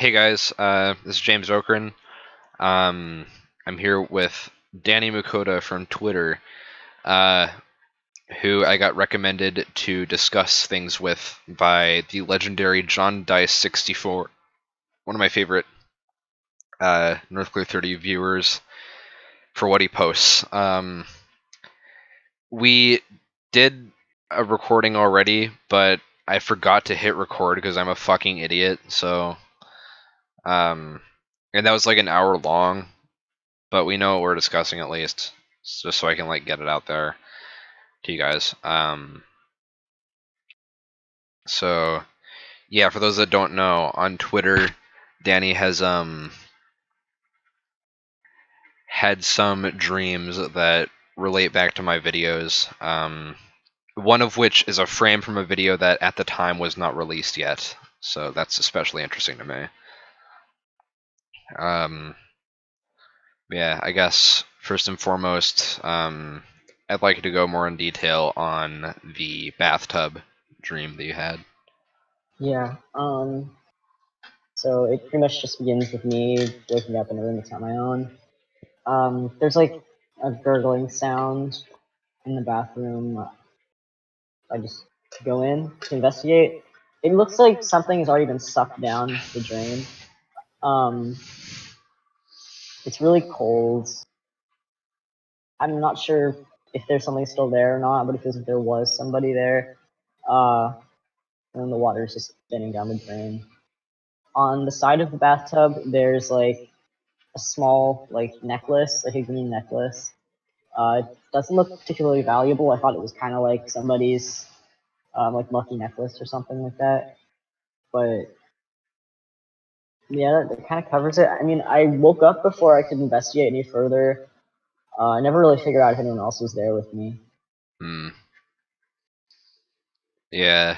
Hey guys, this is James Okran. I'm here with Danny Mukoda from Twitter, uh, who I got recommended to discuss things with by the legendary John Dice 64, one of my favorite North Clear 30 viewers for what he posts. We did a recording already, but I forgot to hit record because I'm a fucking idiot. So, and that was like an hour long. But we know what we're discussing at least, just so I can like get it out there to you guys. So yeah, for those that don't know, on Twitter, Danny has had some dreams that relate back to my videos. One of which is a frame from a video that at the time was not released yet, so that's especially interesting to me. Yeah, I guess first and foremost, I'd like you to go more in detail on the bathtub dream that you had. Yeah, so it pretty much just begins with me waking up in a room that's not my own. There's like a gurgling sound in the bathroom. I just go in to investigate. It looks like something has already been sucked down the drain. Um, it's really cold. I'm not sure if there's something still there or not, but it feels like there was somebody there. Uh, and then the water is just spinning down the drain. On the side of the bathtub, there's like a small like necklace, like a green necklace. It doesn't look particularly valuable. I thought it was kind of like somebody's like lucky necklace or something like that. But yeah, that kind of covers it. I mean, I woke up before I could investigate any further. I never really figured out if anyone else was there with me. Yeah.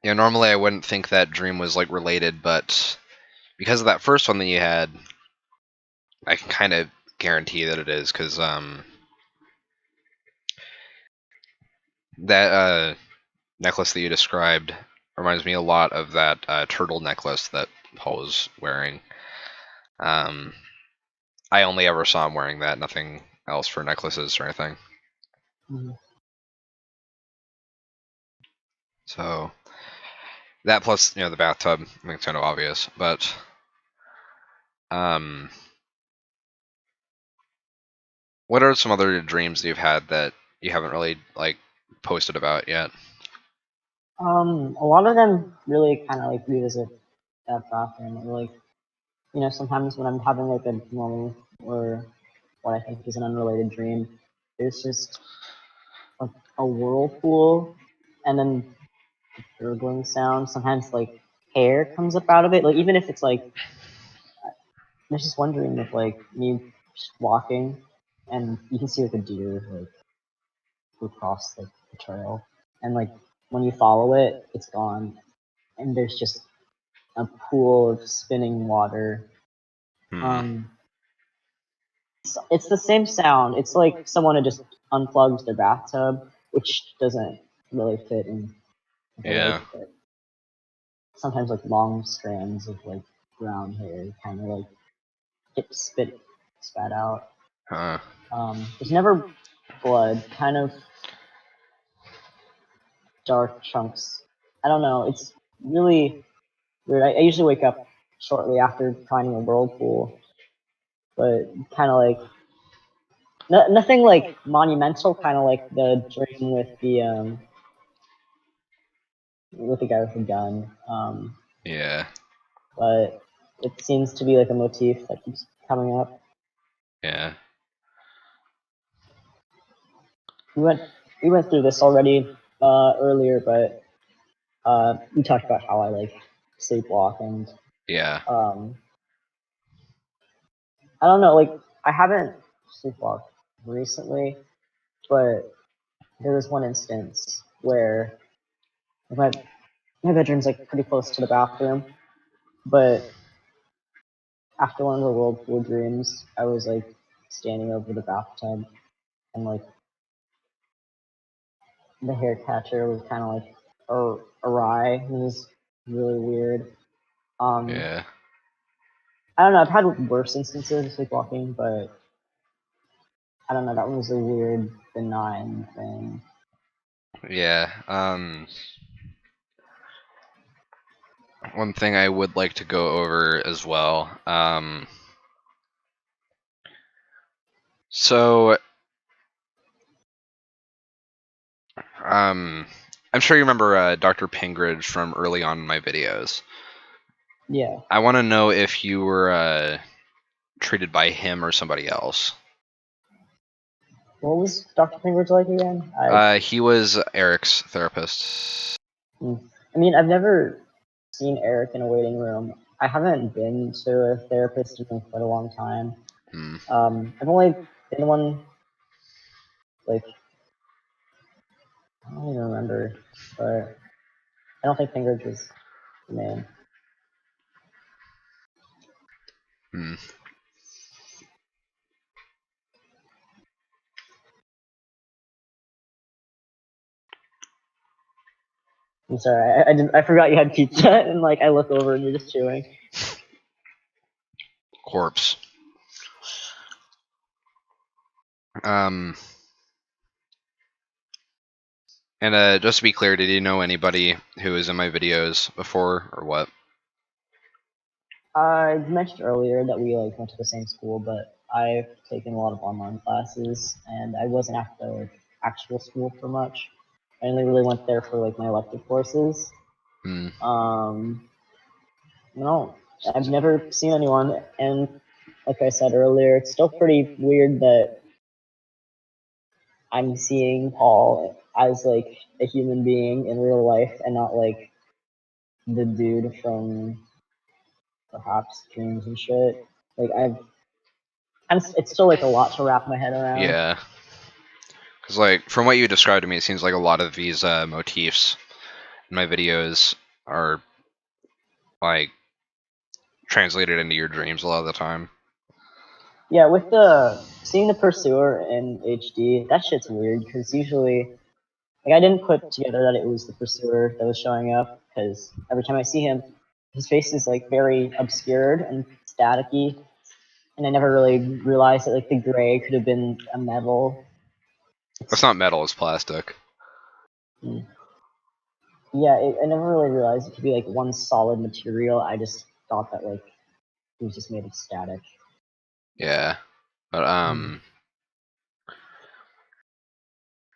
Yeah, normally I wouldn't think that dream was like related, but because of that first one that you had, I can kind of guarantee that it is, because that necklace that you described reminds me a lot of that turtle necklace that Paul was wearing. I only ever saw him wearing that, nothing else for necklaces or anything. Mm-hmm. So that plus, the bathtub, I think it's kind of obvious, but what are some other dreams that you've had that you haven't really like posted about yet? A lot of them really kind of like revisit that bathroom. Or, like, sometimes when I'm having like a normal or what I think is an unrelated dream, there's just a whirlpool, and then gurgling sound. Sometimes like hair comes up out of it. Like even if it's like, I was just wondering if like me just walking, and you can see like a deer like go across like the trail, and like when you follow it, it's gone, and there's just a pool of spinning water. Um, it's the same sound. It's like someone had just unplugged their bathtub, which doesn't really fit in the Yeah. lake, but sometimes like long strands of like brown hair kind of like get spat out. Huh. There's never blood, kind of dark chunks. I don't know. It's really weird. I usually wake up shortly after finding a whirlpool, but kind of like nothing like monumental. Kind of like the dream with the guy with the gun. Yeah. But it seems to be like a motif that keeps coming up. Yeah. We went through this already earlier, but we talked about how I like sleepwalk, and Yeah. I don't know, like I haven't sleepwalked recently, but there was one instance where my bedroom's like pretty close to the bathroom, but after one of the whirlpool dreams, I was like standing over the bathtub, and like the hair catcher was kind of like awry. It was really weird. Um, Yeah. I don't know. I've had worse instances of sleepwalking, but I don't know. That one was a weird, benign thing. Yeah. One thing I would like to go over as well. So, um, I'm sure you remember Dr. Pingridge from early on in my videos. Yeah. I want to know if you were treated by him or somebody else. What was Dr. Pingridge like again? He was Eric's therapist. I mean, I've never seen Eric in a waiting room. I haven't been to a therapist in quite a long time. Hmm. I've only been to one, like, I don't even remember, but I don't think Pingridge was the name. Hmm. I'm sorry, I forgot you had pizza, and like I look over and you're just chewing. Corpse. Um, and just to be clear, did you know anybody who was in my videos before or what? I mentioned earlier that we like went to the same school, but I've taken a lot of online classes, and I wasn't at the like, actual school for much. I only really went there for like my elective courses. Hmm. Um, no, I've never seen anyone, and like I said earlier, it's still pretty weird that I'm seeing Paul as like a human being in real life and not like the dude from perhaps dreams and shit. Like it's still like a lot to wrap my head around. Yeah. Because, like, from what you described to me, it seems like a lot of these motifs in my videos are, like, translated into your dreams a lot of the time. Yeah, with the seeing the pursuer in HD, that shit's weird because usually, like, I didn't put together that it was the pursuer that was showing up because every time I see him, his face is like very obscured and staticky, and I never really realized that like the gray could have been a metal. It's It's not metal, it's plastic. hmm. Yeah, I never really realized it could be like one solid material. I just thought that like it was just made of static. Yeah. But, Mm.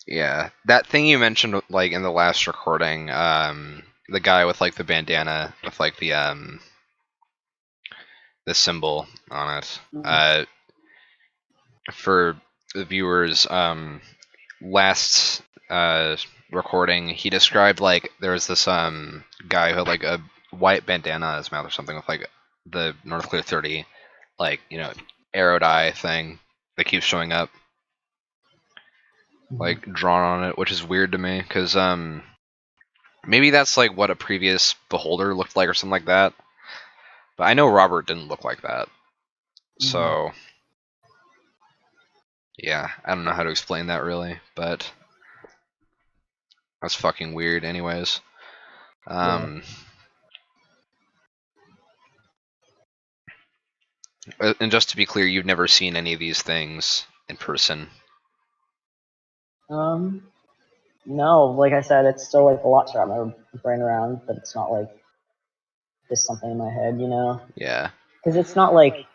yeah. That thing you mentioned, like, in the last recording, the guy with, like, the bandana with, like, the symbol on it. Mm. For the viewers, last recording, he described like there was this guy who had like a white bandana on his mouth or something with like the North Clear 30, like arrow die thing that keeps showing up, like drawn on it, which is weird to me because maybe that's like what a previous beholder looked like or something like that. But I know Robert didn't look like that, Mm. so yeah, I don't know how to explain that really, but that's fucking weird, anyways. Yeah. Um, and just to be clear, you've never seen any of these things in person. Um. No, like I said, it's still like a lot to wrap my brain around, but it's not like just something in my head, you know? Yeah. Because it's not like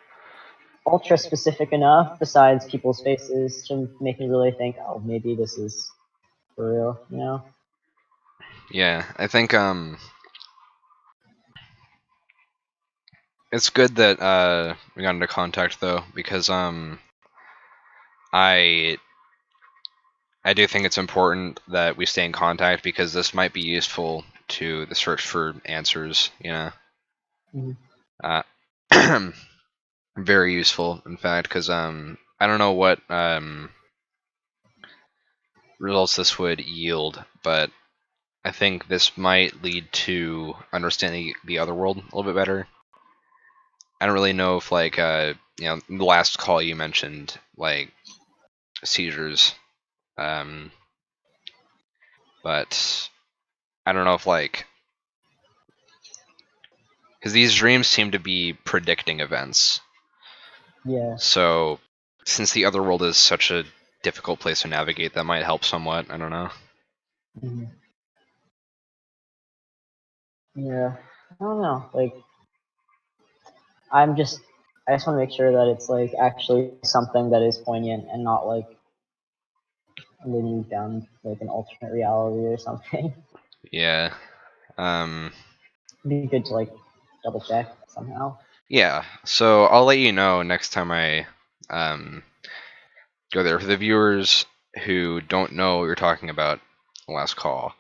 ultra specific enough besides people's faces to make me really think, oh, maybe this is for real, you know? Yeah, I think it's good that we got into contact though, because I I do think it's important that we stay in contact because this might be useful to the search for answers, Mhm. Uh, very useful, in fact, because I don't know what results this would yield, but I think this might lead to understanding the other world a little bit better. I don't really know if like the last call you mentioned like seizures, um, but I don't know if like because these dreams seem to be predicting events. Yeah. So, since the other world is such a difficult place to navigate, that might help somewhat. I don't know. Mhm. Yeah. I don't know. Like, I just want to make sure that it's like actually something that is poignant and not like leading you down like an alternate reality or something. Yeah. It'd be good to like double check somehow. Yeah. So I'll let you know next time I go there. For the viewers who don't know what you're talking about, last call.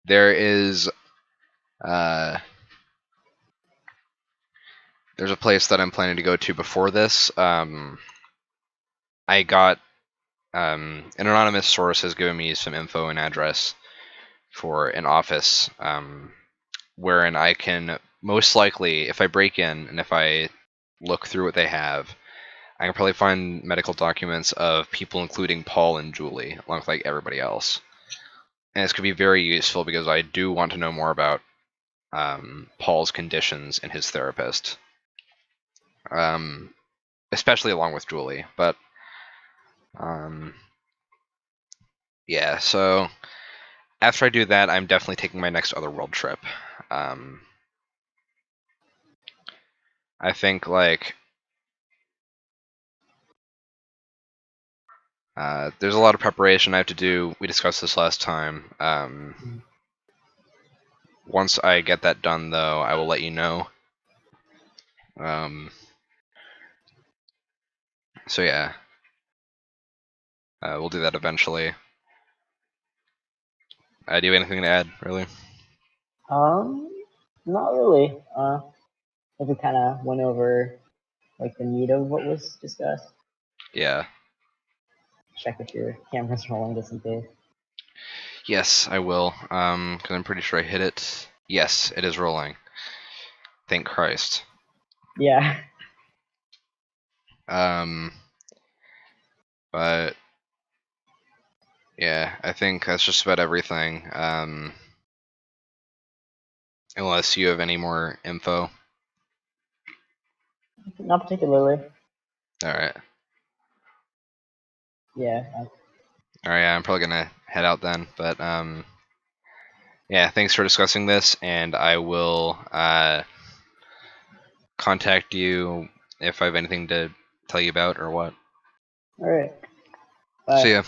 There is uh, there's a place that I'm planning to go to before this. I got an anonymous source has given me some info and address for an office wherein I can most likely, if I break in and if I look through what they have, I can probably find medical documents of people including Paul and Julie, along with like everybody else. And this could be very useful because I do want to know more about Paul's conditions and his therapist, especially along with Julie. But yeah, so after I do that, I'm definitely taking my next otherworld trip. I think like there's a lot of preparation I have to do. We discussed this last time. Once I get that done, though, I will let you know. So yeah, we'll do that eventually. Do you have anything to add, really? Not really. If we kind of went over like the meat of what was discussed. Yeah. Check if your camera's rolling just in case. Yes, I will. Because I'm pretty sure I hit it. Yes, it is rolling. Thank Christ. Yeah. But yeah, I think that's just about everything. Unless you have any more info. Not particularly. All right. Yeah. All right. Yeah, I'm probably gonna head out then. But yeah, thanks for discussing this, and I will contact you if I have anything to tell you about or what. All right. See Bye. ya.